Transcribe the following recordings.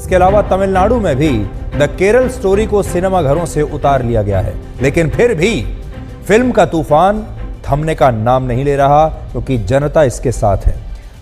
इसके अलावा तमिलनाडु में भी द केरल स्टोरी को सिनेमाघरों से उतार लिया गया है, लेकिन फिर भी फिल्म का तूफान थमने का नाम नहीं ले रहा, क्योंकि जनता इसके साथ है।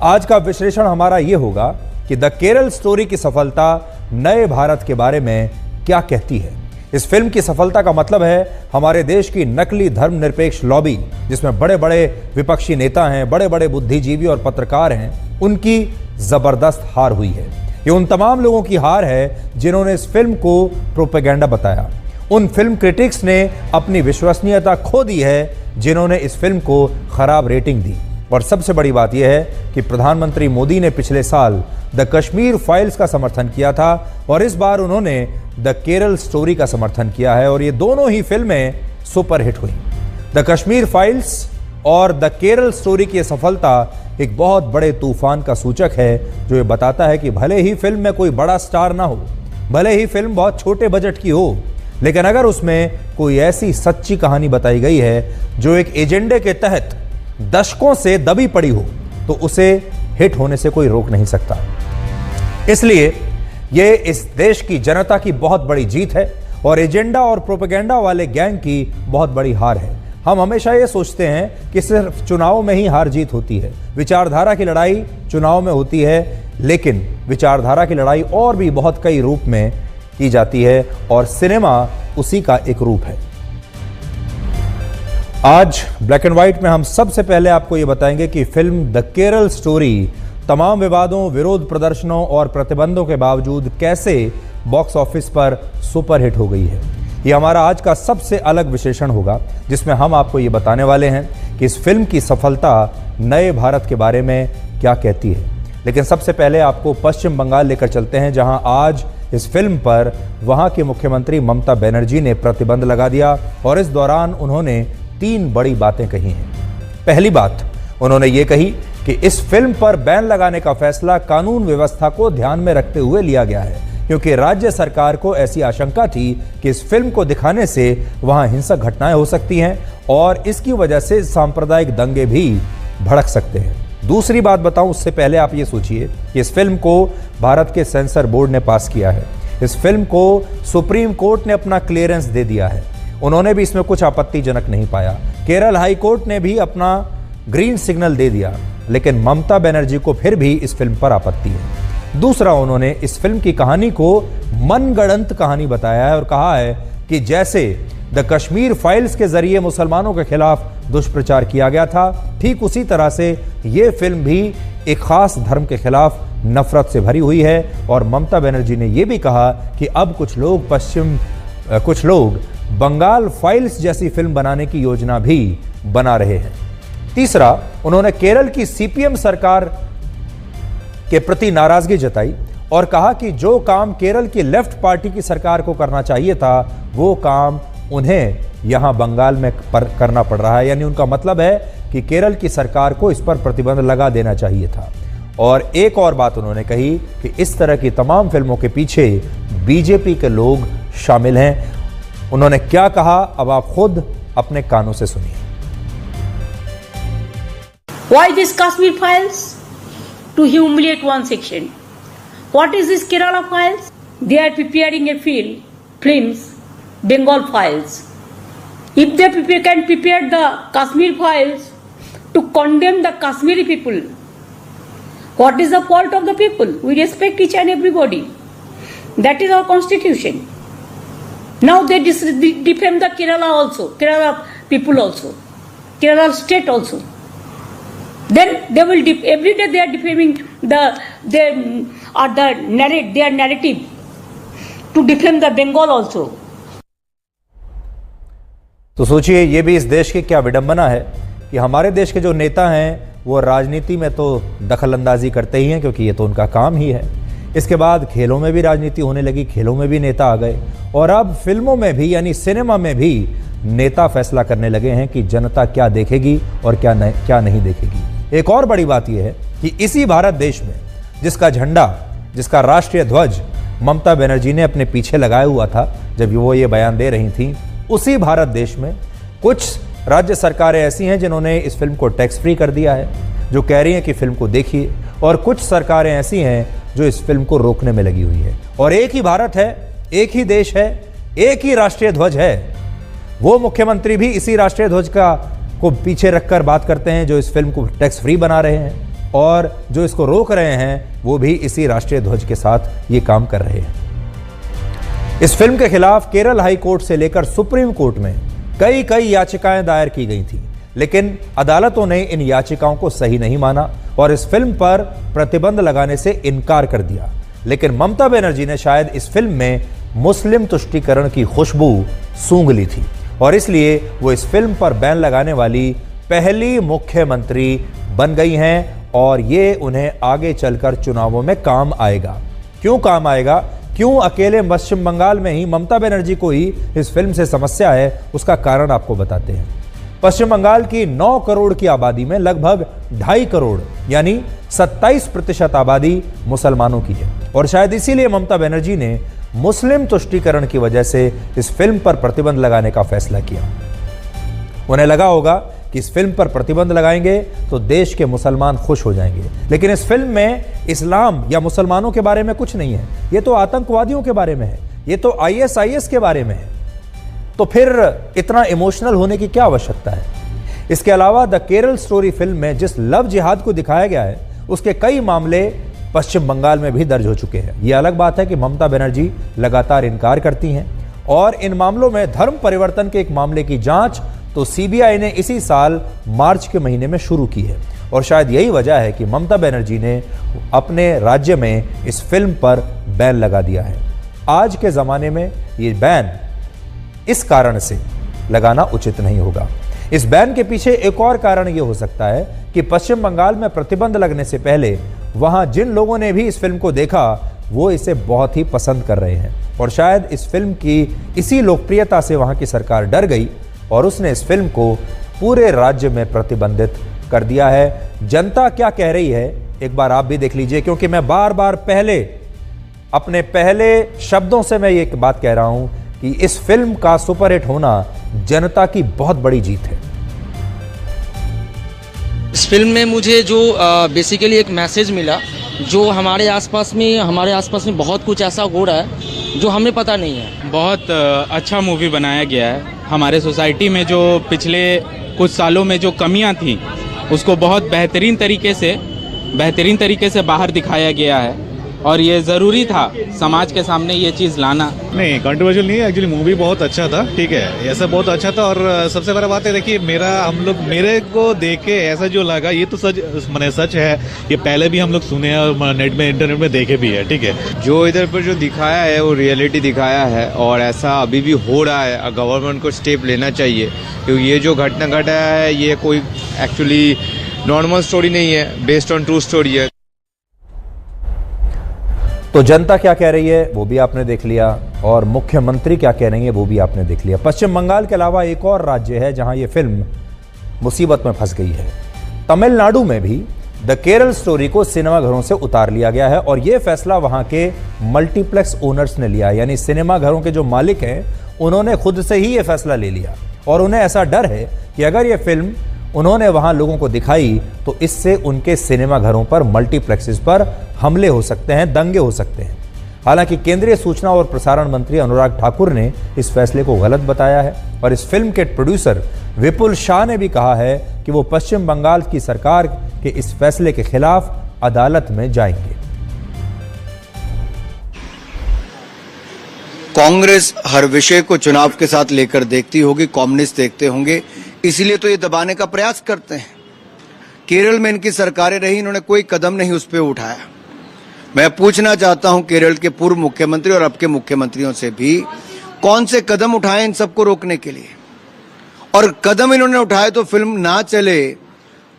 आज का विश्लेषण हमारा यह होगा कि द केरल स्टोरी की सफलता नए भारत के बारे में क्या कहती है। इस फिल्म की सफलता का मतलब है हमारे देश की नकली धर्मनिरपेक्ष लॉबी, जिसमें बड़े बड़े विपक्षी नेता हैं, बड़े बड़े बुद्धिजीवी और पत्रकार हैं, उनकी जबरदस्त हार हुई है। ये उन तमाम लोगों की हार है जिन्होंने इस फिल्म को प्रोपेगेंडा बताया। उन फिल्म क्रिटिक्स ने अपनी विश्वसनीयता खो दी है जिन्होंने इस फिल्म को खराब रेटिंग दी। और सबसे बड़ी बात यह है कि प्रधानमंत्री मोदी ने पिछले साल द कश्मीर फाइल्स का समर्थन किया था और इस बार उन्होंने द केरल स्टोरी का समर्थन किया है, और ये दोनों ही फिल्में सुपरहिट हुई। द कश्मीर फाइल्स और द केरल स्टोरी की सफलता एक बहुत बड़े तूफान का सूचक है, जो ये बताता है कि भले ही फिल्म में कोई बड़ा स्टार ना हो, भले ही फिल्म बहुत छोटे बजट की हो, लेकिन अगर उसमें कोई ऐसी सच्ची कहानी बताई गई है जो एक एजेंडे के तहत दशकों से दबी पड़ी हो, तो उसे हिट होने से कोई रोक नहीं सकता। इसलिए ये इस देश की जनता की बहुत बड़ी जीत है और एजेंडा और प्रोपेगेंडा वाले गैंग की बहुत बड़ी हार है। हम हमेशा ये सोचते हैं कि सिर्फ चुनाव में ही हार जीत होती है, विचारधारा की लड़ाई चुनाव में होती है, लेकिन विचारधारा की लड़ाई और भी बहुत कई रूप में की जाती है और सिनेमा उसी का एक रूप है। आज ब्लैक एंड व्हाइट में हम सबसे पहले आपको ये बताएंगे कि फिल्म द केरल स्टोरी तमाम विवादों, विरोध प्रदर्शनों और प्रतिबंधों के बावजूद कैसे बॉक्स ऑफिस पर सुपरहिट हो गई है। ये हमारा आज का सबसे अलग विश्लेषण होगा, जिसमें हम आपको ये बताने वाले हैं कि इस फिल्म की सफलता नए भारत के बारे में क्या कहती है। लेकिन सबसे पहले आपको पश्चिम बंगाल लेकर चलते हैं, जहां आज इस फिल्म पर वहां के मुख्यमंत्री ममता बनर्जी ने प्रतिबंध लगा दिया और इस दौरान उन्होंने 3 बड़ी बातें कही हैं। पहली बात उन्होंने ये कही कि इस फिल्म पर बैन लगाने का फैसला कानून व्यवस्था को ध्यान में रखते हुए लिया गया है, क्योंकि राज्य सरकार को ऐसी आशंका थी कि इस फिल्म को दिखाने से वहां हिंसक घटनाएं हो सकती हैं और इसकी वजह से सांप्रदायिक दंगे भी भड़क सकते हैं। दूसरी बात बताऊं उससे पहले आप ये सोचिए कि इस फिल्म को भारत के सेंसर बोर्ड ने पास किया है। इस फिल्म को सुप्रीम कोर्ट ने अपना क्लियरेंस दे दिया है, उन्होंने भी इसमें कुछ आपत्तिजनक नहीं पाया। केरल हाई कोर्ट ने भी अपना ग्रीन सिग्नल दे दिया, लेकिन ममता बनर्जी को फिर भी इस फिल्म पर आपत्ति है। दूसरा, उन्होंने इस फिल्म की कहानी को मनगढ़ंत कहानी बताया है और कहा है कि जैसे द कश्मीर फाइल्स के जरिए मुसलमानों के खिलाफ दुष्प्रचार किया गया था, ठीक उसी तरह से ये फिल्म भी एक खास धर्म के खिलाफ नफरत से भरी हुई है। और ममता बनर्जी ने यह भी कहा कि अब कुछ लोग बंगाल फाइल्स जैसी फिल्म बनाने की योजना भी बना रहे हैं। तीसरा, उन्होंने केरल की सीपीएम सरकार के प्रति नाराजगी जताई और कहा कि जो काम केरल की लेफ्ट पार्टी की सरकार को करना चाहिए था, वो काम उन्हें यहां बंगाल में करना पड़ रहा है। यानी उनका मतलब है कि केरल की सरकार को इस पर प्रतिबंध लगा देना चाहिए था। और एक और बात उन्होंने कही कि इस तरह की तमाम फिल्मों के पीछे बीजेपी के लोग शामिल हैं। उन्होंने क्या कहा, अब आप खुद अपने कानों से सुनिए। Why this Kashmir files? To humiliate one section. What is this Kerala files? They are preparing a films, Bengal files. If they can prepare the Kashmir files to condemn the Kashmiri people, what is the fault of the people? We respect each and everybody. That is our constitution. Now they defame the Kerala also, Kerala people also, Kerala state also. Then they will every day they are defaming their narrative to defame the Bengal also. तो सोचिए, ये भी इस देश की क्या विडंबना है कि हमारे देश के जो नेता हैं वो राजनीति में तो दखल अंदाजी करते ही हैं, क्योंकि ये तो उनका काम ही है। इसके बाद खेलों में भी राजनीति होने लगी, खेलों में भी नेता आ गए और अब फिल्मों में भी, यानी सिनेमा में भी नेता फैसला करने लगे हैं कि जनता क्या देखेगी और क्या नहीं देखेगी। एक और बड़ी बात यह है कि इसी भारत देश में जिसका झंडा, जिसका राष्ट्रीय ध्वज ममता बनर्जी ने अपने पीछे लगाया हुआ था जब वो ये बयान दे रही थी, उसी भारत देश में कुछ राज्य सरकारें ऐसी हैं जिन्होंने इस फिल्म को टैक्स फ्री कर दिया है, जो कह रही हैं कि फिल्म को देखिए, और कुछ सरकारें ऐसी हैं जो इस फिल्म को रोकने में लगी हुई है। और एक ही भारत है, एक ही देश है, एक ही राष्ट्रीय ध्वज है। वो मुख्यमंत्री भी इसी राष्ट्रीय ध्वज को पीछे रखकर बात करते हैं जो इस फिल्म को टैक्स फ्री बना रहे हैं, और जो इसको रोक रहे हैं वो भी इसी राष्ट्रीय ध्वज के साथ ये काम कर रहे हैं। इस फिल्म के खिलाफ केरल हाई कोर्ट से लेकर सुप्रीम कोर्ट में कई याचिकाएं दायर की गई थी, लेकिन अदालतों ने इन याचिकाओं को सही नहीं माना और इस फिल्म पर प्रतिबंध लगाने से इनकार कर दिया। लेकिन ममता बनर्जी ने शायद इस फिल्म में मुस्लिम तुष्टीकरण की खुशबू सूंघ ली थी और इसलिए वो इस फिल्म पर बैन लगाने वाली पहली मुख्यमंत्री बन गई हैं और ये उन्हें आगे चलकर चुनावों में काम आएगा। क्यों काम आएगा? क्यों अकेले पश्चिम बंगाल में ही ममता बनर्जी को ही इस फिल्म से समस्या है, उसका कारण आपको बताते हैं। पश्चिम बंगाल की 9 करोड़ की आबादी में लगभग 2.5 करोड़ यानी 27% आबादी मुसलमानों की है और शायद इसीलिए ममता बनर्जी ने मुस्लिम तुष्टीकरण की वजह से इस फिल्म पर प्रतिबंध लगाने का फैसला किया। उन्हें लगा होगा कि इस फिल्म पर प्रतिबंध लगाएंगे तो देश के मुसलमान खुश हो जाएंगे, लेकिन इस फिल्म में इस्लाम या मुसलमानों के बारे में कुछ नहीं है। ये तो आतंकवादियों के बारे में है, ये तो ISIS के बारे में है। तो फिर इतना इमोशनल होने की क्या आवश्यकता है? इसके अलावा द केरल स्टोरी फिल्म में जिस लव जिहाद को दिखाया गया है उसके कई मामले पश्चिम बंगाल में भी दर्ज हो चुके हैं। यह अलग बात है कि ममता बनर्जी लगातार इनकार करती हैं और इन मामलों में धर्म परिवर्तन के एक मामले की जांच तो CBI ने इसी साल मार्च के महीने में शुरू की है और शायद यही वजह है कि ममता बनर्जी ने अपने राज्य में इस फिल्म पर बैन लगा दिया है। आज के ज़माने में ये बैन इस कारण से लगाना उचित नहीं होगा। इस बैन के पीछे एक और कारण ये हो सकता है कि पश्चिम बंगाल में प्रतिबंध लगने से पहले वहां जिन लोगों ने भी इस फिल्म को देखा वो इसे बहुत ही पसंद कर रहे हैं और शायद इस फिल्म की इसी लोकप्रियता से वहां की सरकार डर गई और उसने इस फिल्म को पूरे राज्य में प्रतिबंधित कर दिया है। जनता क्या कह रही है एक बार आप भी देख लीजिए, क्योंकि मैं बार बार अपने पहले शब्दों से मैं ये बात कह रहा हूं कि इस फिल्म का सुपरहिट होना जनता की बहुत बड़ी जीत है। इस फिल्म में मुझे जो बेसिकली एक मैसेज मिला, जो हमारे आसपास में बहुत कुछ ऐसा हो रहा है जो हमें पता नहीं है। बहुत अच्छा मूवी बनाया गया है। हमारे सोसाइटी में जो पिछले कुछ सालों में जो कमियां थी उसको बहुत बेहतरीन तरीके से बाहर दिखाया गया है और ये ज़रूरी था समाज के सामने ये चीज़ लाना। नहीं, कंट्रोवर्शियल नहीं है, एक्चुअली मूवी बहुत अच्छा था, ठीक है, ऐसा बहुत अच्छा था। और सबसे बड़ा बात है, देखिए मेरे को देख के ऐसा जो लगा ये तो सच है। ये पहले भी हम लोग सुने और इंटरनेट में देखे भी है, ठीक है। जो इधर पर जो दिखाया है वो रियलिटी दिखाया है और ऐसा अभी भी हो रहा है। गवर्नमेंट को स्टेप लेना चाहिए क्योंकि ये जो घटना घटा है ये कोई एक्चुअली नॉर्मल स्टोरी नहीं है, बेस्ड ऑन ट्रू स्टोरी है। तो जनता क्या कह रही है वो भी आपने देख लिया और मुख्यमंत्री क्या कह रही है वो भी आपने देख लिया। पश्चिम बंगाल के अलावा एक और राज्य है जहां ये फिल्म मुसीबत में फंस गई है। तमिलनाडु में भी द केरल स्टोरी को सिनेमाघरों से उतार लिया गया है और यह फैसला वहां के मल्टीप्लेक्स ओनर्स ने लिया, यानी सिनेमाघरों के जो मालिक हैं उन्होंने खुद से ही यह फैसला ले लिया और उन्हें ऐसा डर है कि अगर यह फिल्म उन्होंने वहां लोगों को दिखाई तो इससे उनके सिनेमाघरों पर, मल्टीप्लेक्सेस पर हमले हो सकते हैं, दंगे हो सकते हैं। हालांकि केंद्रीय सूचना और प्रसारण मंत्री अनुराग ठाकुर ने इस फैसले को गलत बताया है और इस फिल्म के प्रोड्यूसर विपुल शाह ने भी कहा है कि वो पश्चिम बंगाल की सरकार के इस फैसले के खिलाफ अदालत में जाएंगे। कांग्रेस हर विषय को चुनाव के साथ लेकर देखती होगी, कम्युनिस्ट देखते होंगे, इसीलिए तो ये दबाने का प्रयास करते हैं। केरल में इनकी सरकारें रही, इन्होंने कोई कदम नहीं उस पर उठाया। मैं पूछना चाहता हूं केरल के पूर्व मुख्यमंत्री और अब के मुख्यमंत्रियों से भी, कौन से कदम उठाए इन सबको रोकने के लिए, और कदम इन्होंने उठाए तो फिल्म ना चले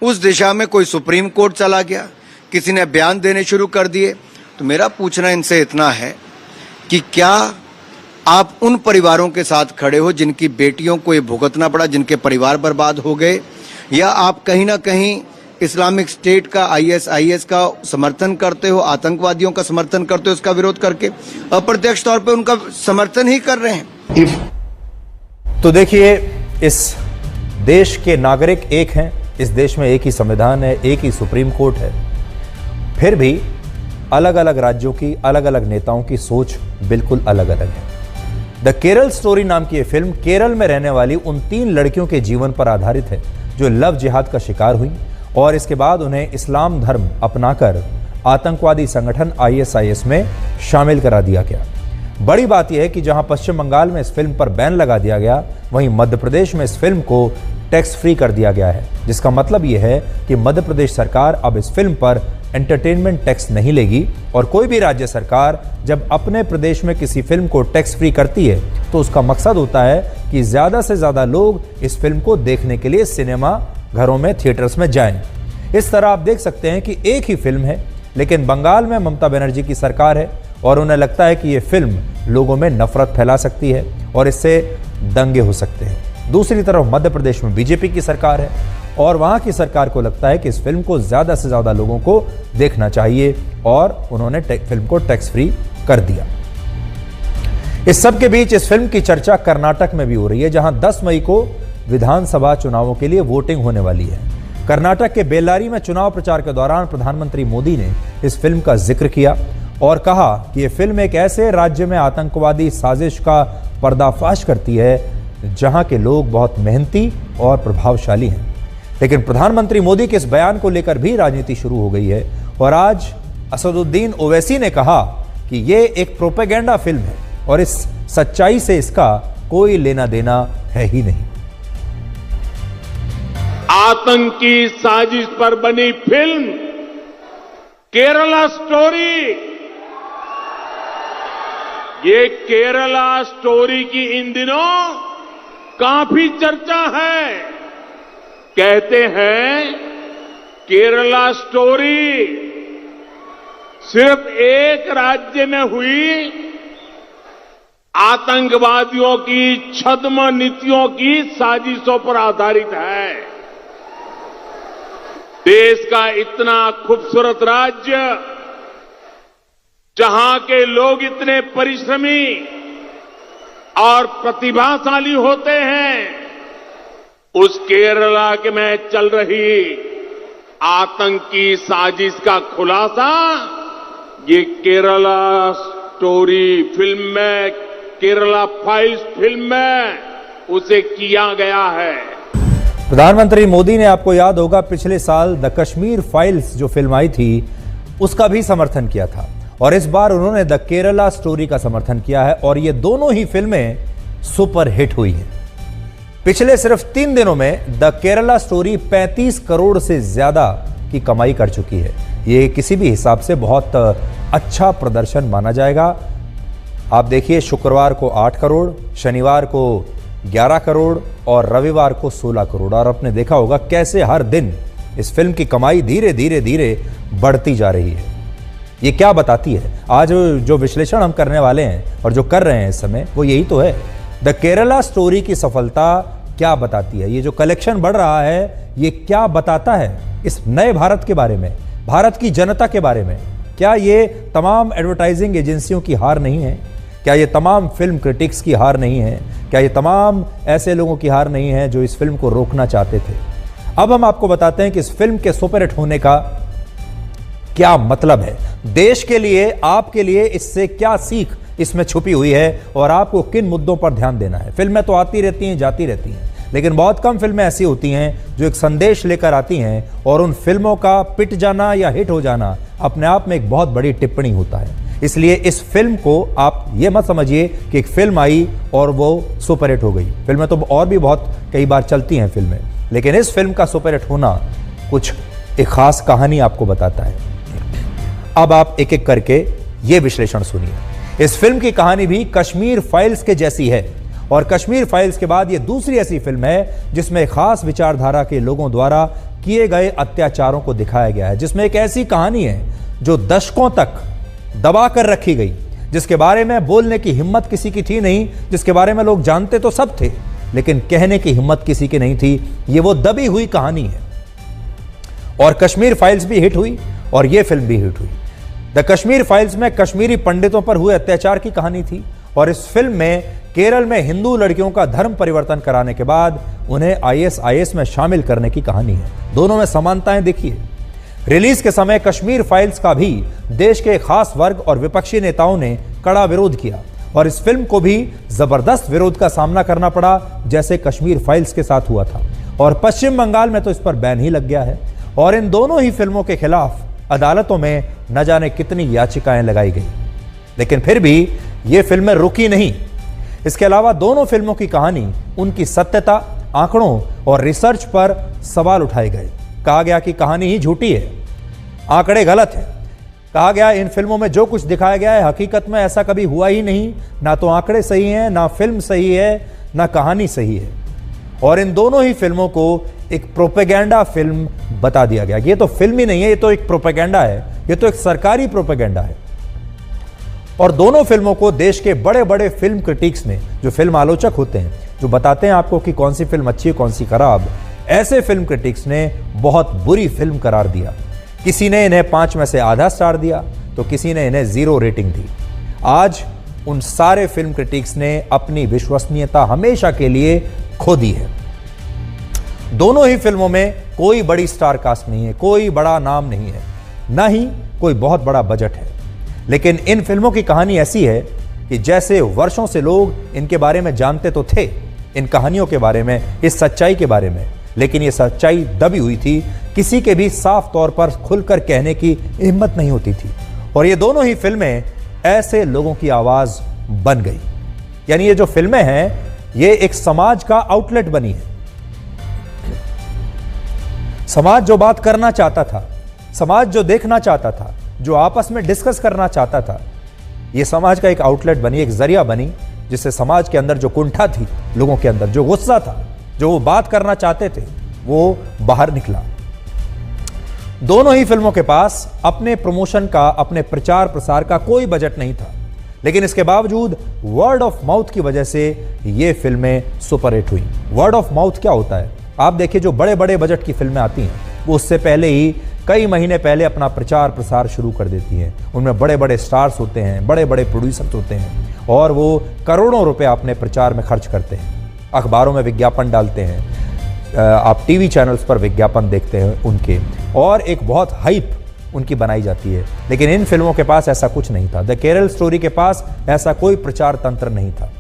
उस दिशा में कोई सुप्रीम कोर्ट चला गया, किसी ने बयान देने शुरू कर दिए। तो मेरा पूछना इनसे इतना है कि क्या आप उन परिवारों के साथ खड़े हो जिनकी बेटियों को ये भुगतना पड़ा, जिनके परिवार बर्बाद हो गए, या आप कहीं ना कहीं इस्लामिक स्टेट का, ISIS का समर्थन करते हो, आतंकवादियों का समर्थन करते हो, इसका विरोध करके अप्रत्यक्ष तौर पे उनका समर्थन ही कर रहे हैं। तो देखिए, इस देश के नागरिक एक हैं, इस देश में एक ही संविधान है, एक ही सुप्रीम कोर्ट है, फिर भी अलग अलग राज्यों की अलग अलग नेताओं की सोच बिल्कुल अलग अलग है। द केरल स्टोरी नाम की यह फिल्म केरल में रहने वाली उन 3 लड़कियों के जीवन पर आधारित है जो लव जिहाद का शिकार हुई और इसके बाद उन्हें इस्लाम धर्म अपनाकर आतंकवादी संगठन ISIS में शामिल करा दिया गया। बड़ी बात यह है कि जहां पश्चिम बंगाल में इस फिल्म पर बैन लगा दिया गया, वहीं मध्य प्रदेश में इस फिल्म को टैक्स फ्री कर दिया गया है, जिसका मतलब यह है कि मध्य प्रदेश सरकार अब इस फिल्म पर एंटरटेनमेंट टैक्स नहीं लेगी और कोई भी राज्य सरकार जब अपने प्रदेश में किसी फिल्म को टैक्स फ्री करती है तो उसका मकसद होता है कि ज़्यादा से ज़्यादा लोग इस फिल्म को देखने के लिए सिनेमा घरों में, थिएटर्स में जाएं। इस तरह आप देख सकते हैं कि एक ही फिल्म है, लेकिन बंगाल में ममता बनर्जी की सरकार है और उन्हें लगता है कि ये फिल्म लोगों में नफरत फैला सकती है और इससे दंगे हो सकते हैं। दूसरी तरफ मध्य प्रदेश में बीजेपी की सरकार है और वहां की सरकार को लगता है कि इस फिल्म को ज़्यादा से ज़्यादा लोगों को देखना चाहिए और उन्होंने फिल्म को टैक्स फ्री कर दिया। इस सब के बीच इस फिल्म की चर्चा कर्नाटक में भी हो रही है, जहां 10 मई को विधानसभा चुनावों के लिए वोटिंग होने वाली है। कर्नाटक के बेल्लारी में चुनाव प्रचार के दौरान प्रधानमंत्री मोदी ने इस फिल्म का जिक्र किया और कहा कि यह फिल्म एक ऐसे राज्य में आतंकवादी साजिश का पर्दाफाश करती है जहां के लोग बहुत मेहनती और प्रभावशाली हैं। लेकिन प्रधानमंत्री मोदी के इस बयान को लेकर भी राजनीति शुरू हो गई है और आज असदुद्दीन ओवैसी ने कहा कि यह एक प्रोपेगेंडा फिल्म है और इस सच्चाई से इसका कोई लेना देना है ही नहीं। आतंकी साजिश पर बनी फिल्म केरला स्टोरी, ये केरला स्टोरी की इन दिनों काफी चर्चा है। कहते हैं केरला स्टोरी सिर्फ एक राज्य में हुई आतंकवादियों की छद्म नीतियों की साजिशों पर आधारित है। देश का इतना खूबसूरत राज्य जहां के लोग इतने परिश्रमी और प्रतिभाशाली होते हैं, उस केरला के में चल रही आतंकी साजिश का खुलासा ये केरला स्टोरी फिल्म में, केरला फाइल्स फिल्म में उसे किया गया है। प्रधानमंत्री मोदी ने, आपको याद होगा, पिछले साल द कश्मीर फाइल्स जो फिल्म आई थी उसका भी समर्थन किया था और इस बार उन्होंने द केरला स्टोरी का समर्थन किया है और ये दोनों ही फिल्में सुपर हिट हुई हैं। पिछले सिर्फ 3 दिनों में द केरला स्टोरी 35 करोड़ से ज्यादा की कमाई कर चुकी है। ये किसी भी हिसाब से बहुत अच्छा प्रदर्शन माना जाएगा। आप देखिए, शुक्रवार को 8 करोड़, शनिवार को 11 करोड़ और रविवार को 16 करोड़। और आपने देखा होगा कैसे हर दिन इस फिल्म की कमाई धीरे धीरे धीरे बढ़ती जा रही है। ये क्या बताती है? आज जो विश्लेषण हम करने वाले हैं और जो कर रहे हैं इस समय, वो यही तो है। द केरला स्टोरी की सफलता क्या बताती है? ये जो कलेक्शन बढ़ रहा है, ये क्या बताता है इस नए भारत के बारे में, भारत की जनता के बारे में? क्या ये तमाम एडवर्टाइजिंग एजेंसियों की हार नहीं है? क्या ये तमाम फिल्म क्रिटिक्स की हार नहीं है? क्या ये तमाम ऐसे लोगों की हार नहीं है जो इस फिल्म को रोकना चाहते थे? अब हम आपको बताते हैं कि इस फिल्म के सुपरहिट होने का क्या मतलब है, देश के लिए, आपके लिए इससे क्या सीख इसमें छुपी हुई है और आपको किन मुद्दों पर ध्यान देना है। फिल्में तो आती रहती हैं, जाती रहती हैं, लेकिन बहुत कम फिल्में ऐसी होती हैं जो एक संदेश लेकर आती हैं और उन फिल्मों का पिट जाना या हिट हो जाना अपने आप में एक बहुत बड़ी टिप्पणी होता है। इसलिए इस फिल्म को आप ये मत समझिए कि एक फिल्म आई और वो सुपरहिट हो गई। फिल्में तो और भी बहुत कई बार चलती हैं फिल्में, लेकिन इस फिल्म का सुपरहिट होना कुछ एक खास कहानी आपको बताता है। अब आप एक एक करके ये विश्लेषण सुनिए। इस फिल्म की कहानी भी कश्मीर फाइल्स के जैसी है और कश्मीर फाइल्स के बाद ये दूसरी ऐसी फिल्म है जिसमें खास विचारधारा के लोगों द्वारा किए गए अत्याचारों को दिखाया गया है, जिसमें एक ऐसी कहानी है जो दशकों तक दबा कर रखी गई, जिसके बारे में बोलने की हिम्मत किसी की थी नहीं, जिसके बारे में लोग जानते तो सब थे लेकिन कहने की हिम्मत किसी की नहीं थी। ये वो दबी हुई कहानी है और कश्मीर फाइल्स भी हिट हुई और ये फिल्म भी हिट हुई। द कश्मीर फाइल्स में कश्मीरी पंडितों पर हुए अत्याचार की कहानी थी और इस फिल्म में केरल में हिंदू लड़कियों का धर्म परिवर्तन कराने के बाद उन्हें ISIS में शामिल करने की कहानी है। दोनों में समानताएं देखिए। रिलीज के समय कश्मीर फाइल्स का भी देश के खास वर्ग और विपक्षी नेताओं ने कड़ा विरोध किया और इस फिल्म को भी जबरदस्त विरोध का सामना करना पड़ा, जैसे कश्मीर फाइल्स के साथ हुआ था। और पश्चिम बंगाल में तो इस पर बैन ही लग गया है और इन दोनों ही फिल्मों के खिलाफ अदालतों में न जाने कितनी याचिकाएं लगाई गई, लेकिन फिर भी ये फिल्में रुकी नहीं। इसके अलावा दोनों फिल्मों की कहानी, उनकी सत्यता, आंकड़ों और रिसर्च पर सवाल उठाए गए। कहा गया कि कहानी ही झूठी है, आंकड़े गलत हैं। कहा गया इन फिल्मों में जो कुछ दिखाया गया है हकीकत में ऐसा कभी हुआ ही नहीं, ना तो आंकड़े सही हैं, ना फिल्म सही है, ना कहानी सही है। और इन दोनों ही फिल्मों को एक प्रोपेगेंडा फिल्म बता दिया गया। ये तो फिल्म ही नहीं है, ये तो एक प्रोपेगेंडा है, ये तो एक सरकारी प्रोपेगेंडा है। और दोनों फिल्मों को देश के बड़े बड़े फिल्म क्रिटिक्स ने, जो फिल्म आलोचक होते हैं, जो बताते हैं आपको कि कौन सी फिल्म अच्छी है कौन सी खराब, ऐसे फिल्म क्रिटिक्स ने बहुत बुरी फिल्म करार दिया। किसी ने इन्हें 5 में से आधा स्टार दिया तो किसी ने इन्हें 0 रेटिंग दी। आज उन सारे फिल्म क्रिटिक्स ने अपनी विश्वसनीयता हमेशा के लिए खो दी है। दोनों ही फिल्मों में कोई बड़ी स्टार कास्ट नहीं है, कोई बड़ा नाम नहीं है, ना ही कोई बहुत बड़ा बजट है, लेकिन इन फिल्मों की कहानी ऐसी है कि जैसे वर्षों से लोग इनके बारे में जानते तो थे, इन कहानियों के बारे में, इस सच्चाई के बारे में, लेकिन ये सच्चाई दबी हुई थी, किसी के भी साफ तौर पर खुलकर कहने की हिम्मत नहीं होती थी। और ये दोनों ही फिल्में ऐसे लोगों की आवाज बन गई। यानी ये जो फिल्में हैं ये एक समाज का आउटलेट बनी है। समाज जो बात करना चाहता था, समाज जो देखना चाहता था, जो आपस में डिस्कस करना चाहता था, ये समाज का एक आउटलेट बनी, एक जरिया बनी, जिससे समाज के अंदर जो कुंठा थी, लोगों के अंदर जो गुस्सा था, जो वो बात करना चाहते थे, वो बाहर निकला। दोनों ही फिल्मों के पास अपने प्रमोशन का, अपने प्रचार प्रसार का कोई बजट नहीं था, लेकिन इसके बावजूद वर्ड ऑफ माउथ की वजह से ये फिल्में सुपरहिट हुई। वर्ड ऑफ माउथ क्या होता है? आप देखिए, जो बड़े बड़े बजट की फिल्में आती हैं वो उससे पहले ही कई महीने पहले अपना प्रचार प्रसार शुरू कर देती हैं। उनमें बड़े बड़े स्टार्स होते हैं, बड़े बड़े प्रोड्यूसर्स होते हैं और वो करोड़ों रुपए अपने प्रचार में खर्च करते हैं। अखबारों में विज्ञापन डालते हैं, आप टीवी चैनल्स पर विज्ञापन देखते हैं उनके, और एक बहुत हाइप उनकी बनाई जाती है। लेकिन इन फिल्मों के पास ऐसा कुछ नहीं था। द केरल स्टोरी के पास ऐसा कोई प्रचार तंत्र नहीं था,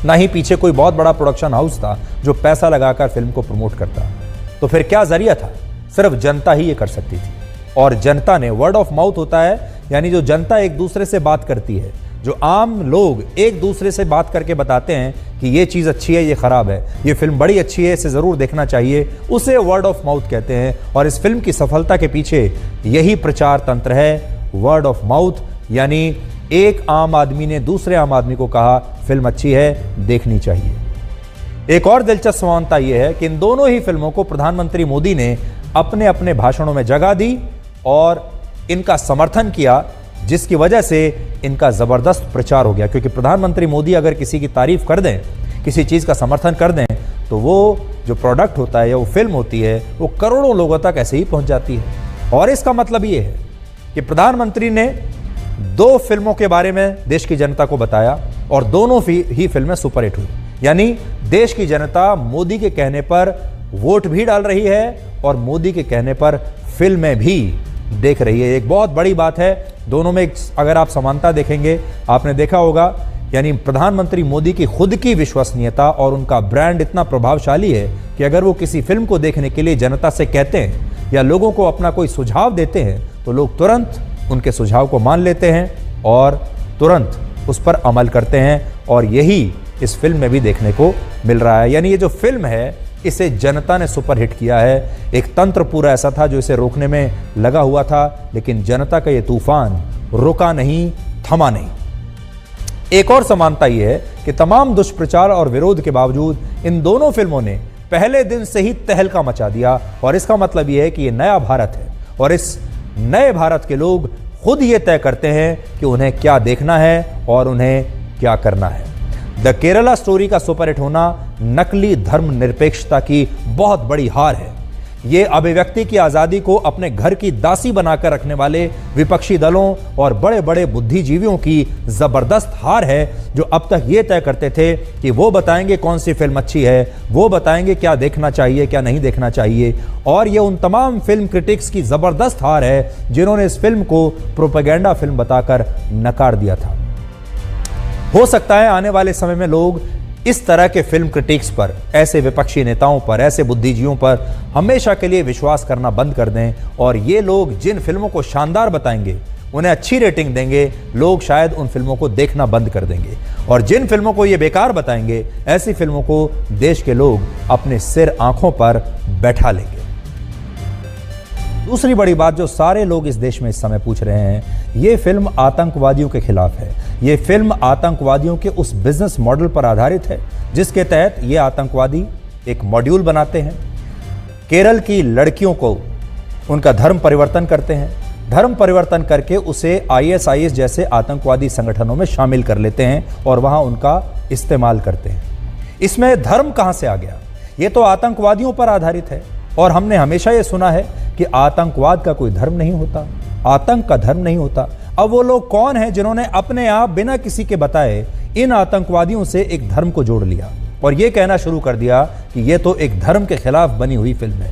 ना ही पीछे कोई बहुत बड़ा प्रोडक्शन हाउस था जो पैसा लगाकर फिल्म को प्रमोट करता। तो फिर क्या जरिया था? सिर्फ जनता ही ये कर सकती थी। और जनता ने, वर्ड ऑफ माउथ होता है यानी जो जनता एक दूसरे से बात करती है, जो आम लोग एक दूसरे से बात करके बताते हैं कि ये चीज़ अच्छी है, ये खराब है, ये फिल्म बड़ी अच्छी है, इसे ज़रूर देखना चाहिए, उसे वर्ड ऑफ माउथ कहते हैं। और इस फिल्म की सफलता के पीछे यही प्रचार तंत्र है, वर्ड ऑफ माउथ। यानी एक आम आदमी ने दूसरे आम आदमी को कहा फिल्म अच्छी है, देखनी चाहिए। एक और दिलचस्प समानता यह है कि इन दोनों ही फिल्मों को प्रधानमंत्री मोदी ने अपने अपने भाषणों में जगह दी और इनका समर्थन किया, जिसकी वजह से इनका जबरदस्त प्रचार हो गया। क्योंकि प्रधानमंत्री मोदी अगर किसी की तारीफ कर दें, किसी चीज़ का समर्थन कर दें, तो वो जो प्रोडक्ट होता है या वो फिल्म होती है वो करोड़ों लोगों तक ऐसे ही पहुंच जाती है। और इसका मतलब ये है कि प्रधानमंत्री ने 2 फिल्मों के बारे में देश की जनता को बताया और दोनों ही फिल्में सुपरहिट हुई। यानी देश की जनता मोदी के कहने पर वोट भी डाल रही है और मोदी के कहने पर फिल्में भी देख रही है। एक बहुत बड़ी बात है दोनों में। अगर आप समानता देखेंगे, आपने देखा होगा, यानी प्रधानमंत्री मोदी की खुद की विश्वसनीयता और उनका ब्रांड इतना प्रभावशाली है कि अगर वो किसी फिल्म को देखने के लिए जनता से कहते हैं या लोगों को अपना कोई सुझाव देते हैं तो लोग तुरंत उनके सुझाव को मान लेते हैं और तुरंत उस पर अमल करते हैं। और यही इस फिल्म में भी देखने को मिल रहा है। यानी ये जो फिल्म है इसे जनता ने सुपरहिट किया है। एक तंत्र पूरा ऐसा था जो इसे रोकने में लगा हुआ था, लेकिन जनता का ये तूफान रुका नहीं, थमा नहीं। एक और समानता यह है कि तमाम दुष्प्रचार और विरोध के बावजूद इन दोनों फिल्मों ने पहले दिन से ही तहलका मचा दिया। और इसका मतलब यह है कि ये नया भारत है और इस नए भारत के लोग खुद ये तय करते हैं कि उन्हें क्या देखना है और उन्हें क्या करना है। द केरला स्टोरी का सुपरहिट होना नकली धर्मनिरपेक्षता की बहुत बड़ी हार है। ये अभिव्यक्ति की आजादी को अपने घर की दासी बनाकर रखने वाले विपक्षी दलों और बड़े बड़े बुद्धिजीवियों की जबरदस्त हार है, जो अब तक ये तय करते थे कि वो बताएंगे कौन सी फिल्म अच्छी है, वो बताएंगे क्या देखना चाहिए क्या नहीं देखना चाहिए। और ये उन तमाम फिल्म क्रिटिक्स की जबरदस्त हार है जिन्होंने इस फिल्म को प्रोपेगेंडा फिल्म बताकर नकार दिया था। हो सकता है आने वाले समय में लोग इस तरह के फिल्म क्रिटिक्स पर, ऐसे विपक्षी नेताओं पर, ऐसे बुद्धिजीवियों पर हमेशा के लिए विश्वास करना बंद कर दें, और ये लोग जिन फिल्मों को शानदार बताएंगे, उन्हें अच्छी रेटिंग देंगे, लोग शायद उन फिल्मों को देखना बंद कर देंगे, और जिन फिल्मों को ये बेकार बताएंगे, ऐसी फिल्मों को देश के लोग अपने सिर आंखों पर बैठा लेंगे। दूसरी बड़ी बात जो सारे लोग इस देश में इस समय पूछ रहे हैं, ये फिल्म आतंकवादियों के खिलाफ है। ये फिल्म आतंकवादियों के उस बिजनेस मॉडल पर आधारित है जिसके तहत ये आतंकवादी एक मॉड्यूल बनाते हैं, केरल की लड़कियों को उनका धर्म परिवर्तन करते हैं, धर्म परिवर्तन करके उसे ISIS जैसे आतंकवादी संगठनों में शामिल कर लेते हैं और वहां उनका इस्तेमाल करते हैं। इसमें धर्म कहां से आ गया? ये तो आतंकवादियों पर आधारित है, और हमने हमेशा ये सुना है कि आतंकवाद का कोई धर्म नहीं होता, आतंक का धर्म नहीं होता। अब वो लोग कौन हैं जिन्होंने अपने आप बिना किसी के बताए इन आतंकवादियों से एक धर्म को जोड़ लिया और ये कहना शुरू कर दिया कि ये तो एक धर्म के खिलाफ बनी हुई फिल्म है।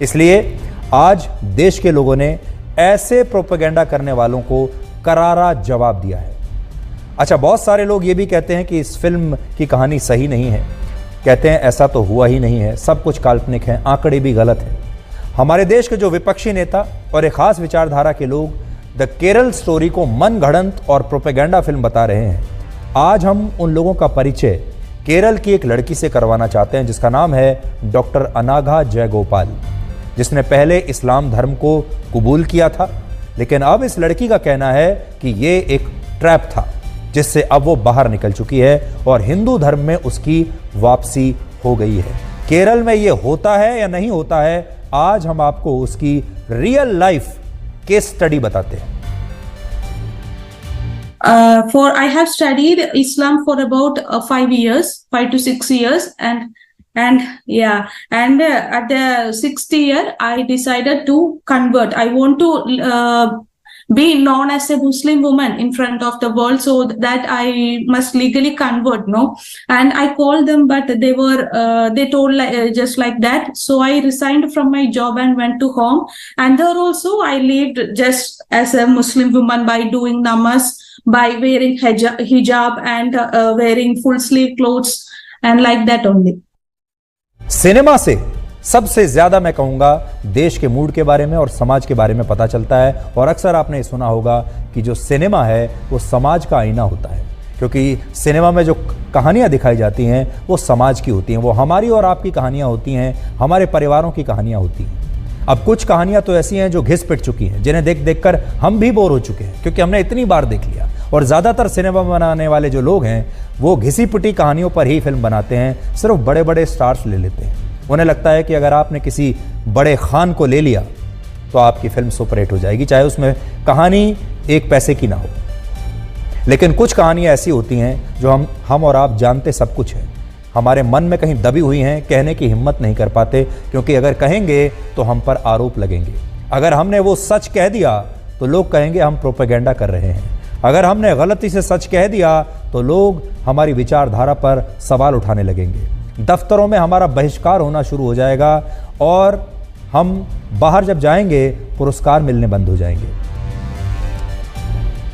इसलिए आज देश के लोगों ने ऐसे प्रोपेगेंडा करने वालों को करारा जवाब दिया है। अच्छा, बहुत सारे लोग ये भी कहते हैं कि इस फिल्म की कहानी सही नहीं है, कहते हैं ऐसा तो हुआ ही नहीं है, सब कुछ काल्पनिक है, आंकड़े भी गलत है। हमारे देश के जो विपक्षी नेता और एक खास विचारधारा के लोग द केरल स्टोरी को मनगढ़ंत और प्रोपेगेंडा फिल्म बता रहे हैं। आज हम उन लोगों का परिचय केरल की एक लड़की से करवाना चाहते हैं जिसका नाम है डॉक्टर अनाघा जयगोपाल, जिसने पहले इस्लाम धर्म को कबूल किया था, लेकिन अब इस लड़की का कहना है कि ये एक ट्रैप था जिससे अब वो बाहर निकल चुकी है और हिंदू धर्म में उसकी वापसी हो गई है। केरल में ये होता है या नहीं होता है, आज हम आपको उसकी रियल लाइफ केस स्टडी बताते हैं। For I have studied Islam for about 5 years, 5 to 6 years, and at the 6th year I decided to convert. I want to be known as a Muslim woman in front of the world, so that I must legally convert, no? And I called them, but they told just like that. So I resigned from my job and went to home. And there also I lived just as a Muslim woman by doing namaz, by wearing hijab and wearing full sleeve clothes, and like that only. Cinema से सबसे ज्यादा मैं कहूंगा देश के mood के बारे में और समाज के बारे में पता चलता है, और अक्सर आपने सुना होगा कि जो सिनेमा है वो समाज का आईना होता है, क्योंकि सिनेमा में जो कहानियां दिखाई जाती हैं वो समाज की होती हैं, वो हमारी और आपकी कहानियां होती हैं, हमारे परिवारों की कहानियां होती हैं। अब कुछ कहानियां तो ऐसी हैं जो घिस पिट चुकी हैं, जिन्हें देख देख कर हम भी बोर हो चुके हैं क्योंकि हमने इतनी बार देख लिया, और ज़्यादातर सिनेमा बनाने वाले जो लोग हैं वो घिसी पिटी कहानियों पर ही फिल्म बनाते हैं, सिर्फ बड़े बड़े स्टार्स ले लेते हैं। उन्हें लगता है कि अगर आपने किसी बड़े खान को ले लिया तो आपकी फिल्म सुपरहिट हो जाएगी, चाहे उसमें कहानी एक पैसे की ना हो। लेकिन कुछ कहानियाँ ऐसी होती हैं जो हम और आप जानते सब कुछ है, हमारे मन में कहीं दबी हुई हैं, कहने की हिम्मत नहीं कर पाते, क्योंकि अगर कहेंगे तो हम पर आरोप लगेंगे। अगर हमने वो सच कह दिया तो लोग कहेंगे हम प्रोपेगेंडा कर रहे हैं, अगर हमने गलती से सच कह दिया तो लोग हमारी विचारधारा पर सवाल उठाने लगेंगे, दफ्तरों में हमारा बहिष्कार होना शुरू हो जाएगा, और हम बाहर जब जाएंगे पुरस्कार मिलने बंद हो जाएंगे।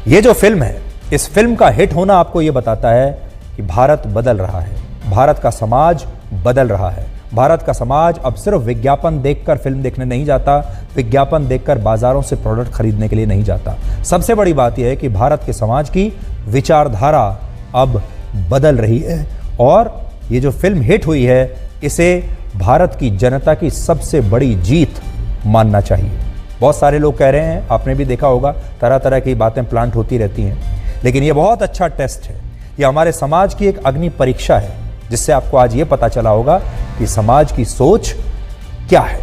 ये जो फिल्म है, इस फिल्म का हिट होना आपको ये बताता है कि भारत बदल रहा है, भारत का समाज बदल रहा है। भारत का समाज अब सिर्फ विज्ञापन देखकर फिल्म देखने नहीं जाता, विज्ञापन देखकर बाजारों से प्रोडक्ट खरीदने के लिए नहीं जाता। सबसे बड़ी बात यह है कि भारत के समाज की विचारधारा अब बदल रही है, और ये जो फिल्म हिट हुई है इसे भारत की जनता की सबसे बड़ी जीत मानना चाहिए। बहुत सारे लोग कह रहे हैं, आपने भी देखा होगा, तरह तरह की बातें प्लांट होती रहती हैं, लेकिन ये बहुत अच्छा टेस्ट है, ये हमारे समाज की एक अग्नि परीक्षा है, जिससे आपको आज ये पता चला होगा कि समाज की सोच क्या है।